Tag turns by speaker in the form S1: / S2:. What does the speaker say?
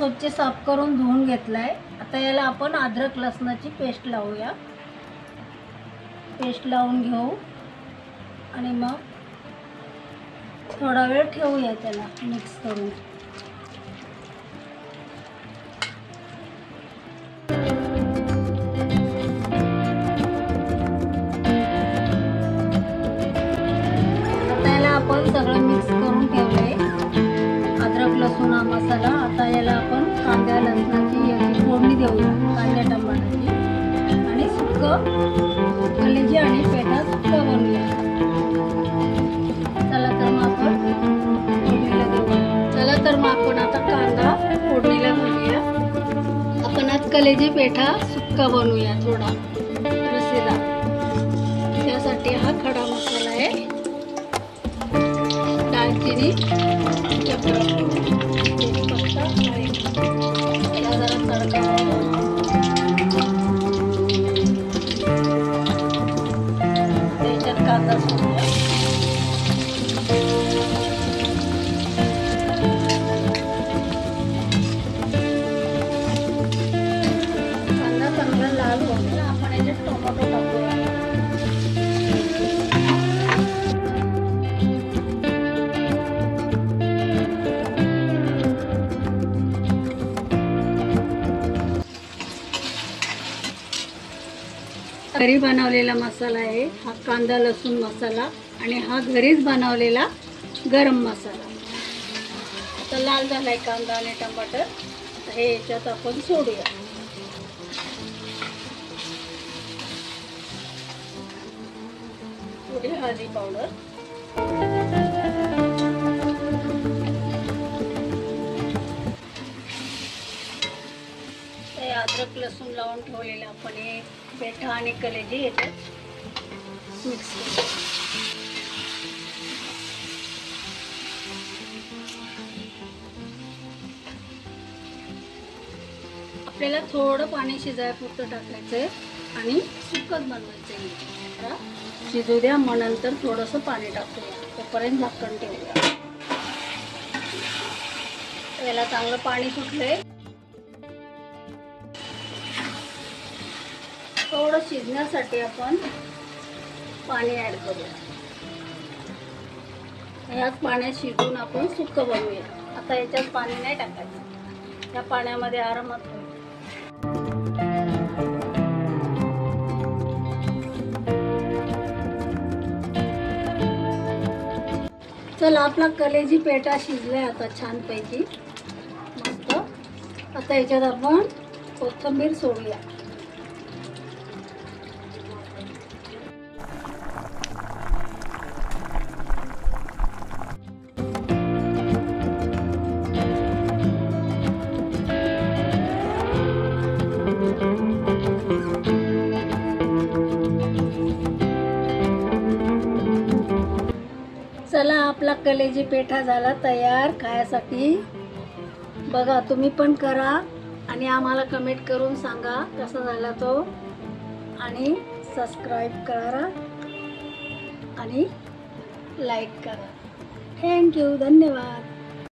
S1: स्वच्छ साफ करून धुवून घेतलाय। आता याला आपण अद्रक लसणाची पेस्ट लावूया। पेस्ट लावून घेऊ आणि मग थोडा वेळ ठेवूया त्याला मिक्स करून। आता याला आपण सगळं मिक्स करून ठेवलंय अद्रक लसूण हा मसाला। आता याला आपण कांद्या लसणाची याची फोडणी देऊया, कांद्या टमाट्याची, आणि सुक्कं कलेजी आणि पेठा सुक्का बनवूया। चला तर मग आपण फोडणीला देऊया। चला तर मग आपण आता कांदा फोडणीला घालूया। आपण आज कलेजी पेठा सुक्का बनवूया, थोडा रसेदार। त्यासाठी हा खडा मसाला आहे, दालचिनी, तेजपत्ता, याला जरा तडका त्याच्यात कांदा सोडूया। कांदा चांगला लाल होईल, आपण याच्यात टोमॅटो टाकूया। घरी बनवलेला मसाला आहे हा कांदा लसूण मसाला, आणि हा घरीच बनवलेला गरम मसाला। आता लाल झालाय कांदा आणि टमाटर, हे याच्यात आपण सोडूया। थोडी हळदी पावडर, अद्रक लसूण लावून ठेवलेलं आपण हे पेठा आणि कलेजी याच्यात मिक्स करू। आपल्याला थोडं पाणी शिजायपुरतं टाकायचंय आणि सुक्कच बनवायचंय। शिजू द्या, मग नंतर थोडंसं पाणी टाकूया, तोपर्यंत झाकण ठेवूया। याला चांगलं पाणी सुटलंय, थोडं शिजण्यासाठी आपण पाणी ॲड करूया। ह्याच पाण्यात शिजून आपण सुक्कं बनवूया। आता याच्यात पाणी नाही टाकायचं, या पाण्यामध्ये आरामात होईल। चला, आपला कलेजी पेठा शिजलाय आता छानपैकी मस्त। आता याच्यात आपण कोथिंबीर सोडूया। चला, आपला कलेजी पेठा झाला तयार खायसाठी। बघा, तुम्ही पण करा आणि आम्हाला कमेंट करून सांगा कसा झाला तो, आणि सबस्क्राईब करा आणि लाईक करा। थँक्यू, धन्यवाद।